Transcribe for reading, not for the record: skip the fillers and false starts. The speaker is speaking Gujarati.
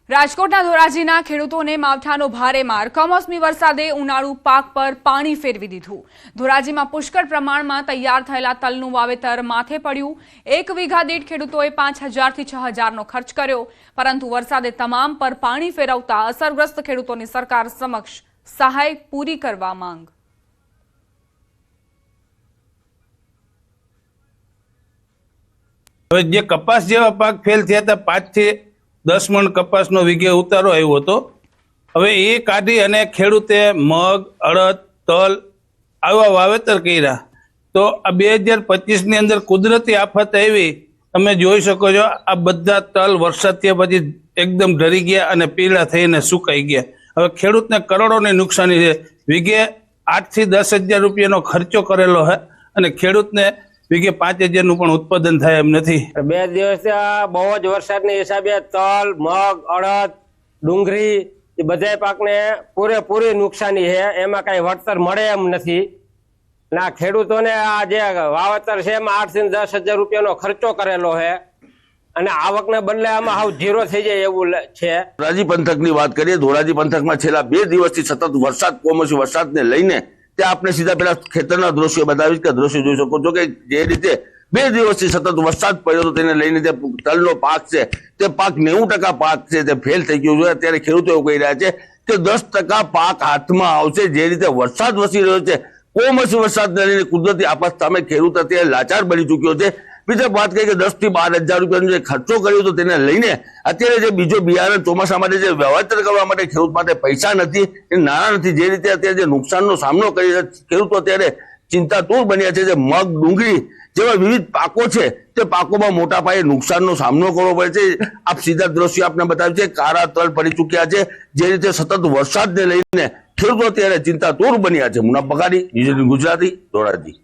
રાજકોટના ધોરાજીના ખેડૂતોને માવઠાનો ભારે માર। કમોસમી વરસાદે ઉનાળુ પાક પર પાણી ફેરવી દીધું। ધોરાજીમાં પુષ્કળ પ્રમાણમાં તૈયાર થયેલા તલનું વાવેતર માથે પડ્યું। 1 વીઘા દીઠ ખેડૂતોએ 5000 થી 6000નો ખર્ચ કર્યો, પરંતુ વરસાદે તમામ પર પાણી ફેરવતા અસરગ્રસ્ત ખેડૂતોની સરકાર સમક્ષ સહાય પૂરી કરવા માંગ। જે કપાસ જેવા પાક ફેલ થયા હતા 5 થી 10 મણ કપાસનો વીઘે ઉતારો આવ્યો હતો। હવે એ કાઢી અને ખેડૂતે મગ, અડદ, તલ આવા વાવેતર કર્યા। તો આ 2025 ની અંદર કુદરતી આફત આવી, તમે જોઈ શકો છો આ બધા તલ વરસાદ થયા પછી એકદમ ઢરી ગયા અને પીળા થઈને સુકાઈ ગયા। હવે ખેડૂતને કરોડોની નુકસાની છે। વીઘે 8 થી 10,000 રૂપિયાનો ખર્ચો કરેલો છે અને ખેડૂતને વીઘે 5000 નું પણ ઉત્પાદન થાય એમ નથી। 2 દિવસ બહુ જ વરસાદની હિસાબે તલ, મગ, અડદ, ડુંગળી એ બધા પાકને પૂરેપૂરી નુકસાની છે। એમાં કઈ વળતર મળે એમ નથી। ના ખેડૂતોને આ જે વાવેતર છે એમાં 8 થી 10,000 રૂપિયાનો ખર્ચો કરેલો છે અને આવકને બદલે આમાં હાવ ઝીરો થઈ જાય એવું છે। ધોરાજી પંથકની વાત કરીએ, ધોરાજી પંથકમાં છેલ્લા 2 દિવસથી સતત વરસાદ, કમોસમી વરસાદને લઈને ત્યાં આપણે સીધા પેલા ખેતરના દ્રશ્યો બતાવીશ કે દ્રશ્યો જોઈ શકો છો કે જે રીતે 2 દિવસથી સતત વરસાદ પડ્યો હતો તેને લઈને જે તલનો પાક છે તે પાક 90% પાક છે તે ફેલ થઈ ગયો છે। અત્યારે ખેડૂતો એવું કહી રહ્યા છે કે 10% પાક હાથમાં આવશે। જે રીતે વરસાદ વસી રહ્યો છે, કમોસમી વરસાદને લઈને કુદરતી આફત સામે ખેડૂત અત્યારે લાચાર બની ચૂક્યો છે। બીજી વાત કરીએ કે 10 થી 12,000 રૂપિયાનો જે ખર્ચો કર્યો હતો તેને લઈને અત્યારે જે બીજો બિયારણ ચોમાસા માટે જે વાવેતર કરવા માટે ખેડૂત માટે પૈસા નથી, એ નાણાં નથી। જે રીતે અત્યારે જે નુકસાનનો સામનો કરી ખેડૂતો અત્યારે ચિંતાતુર બન્યા છે। જે મગ, ડુંગળી જેવા વિવિધ પાકો છે તે પાકોમાં મોટા પાયે નુકસાનનો સામનો કરવો પડે છે। આપ સીધા દ્રશ્યો આપને બતાવ્યું છે, કાળા તલ પડી ચૂક્યા છે। જે રીતે સતત વરસાદને લઈને ખેડૂતો અત્યારે ચિંતાતુર બન્યા છે। મુનાફ બગાડી, ગુજરાતી, ધોરાજી।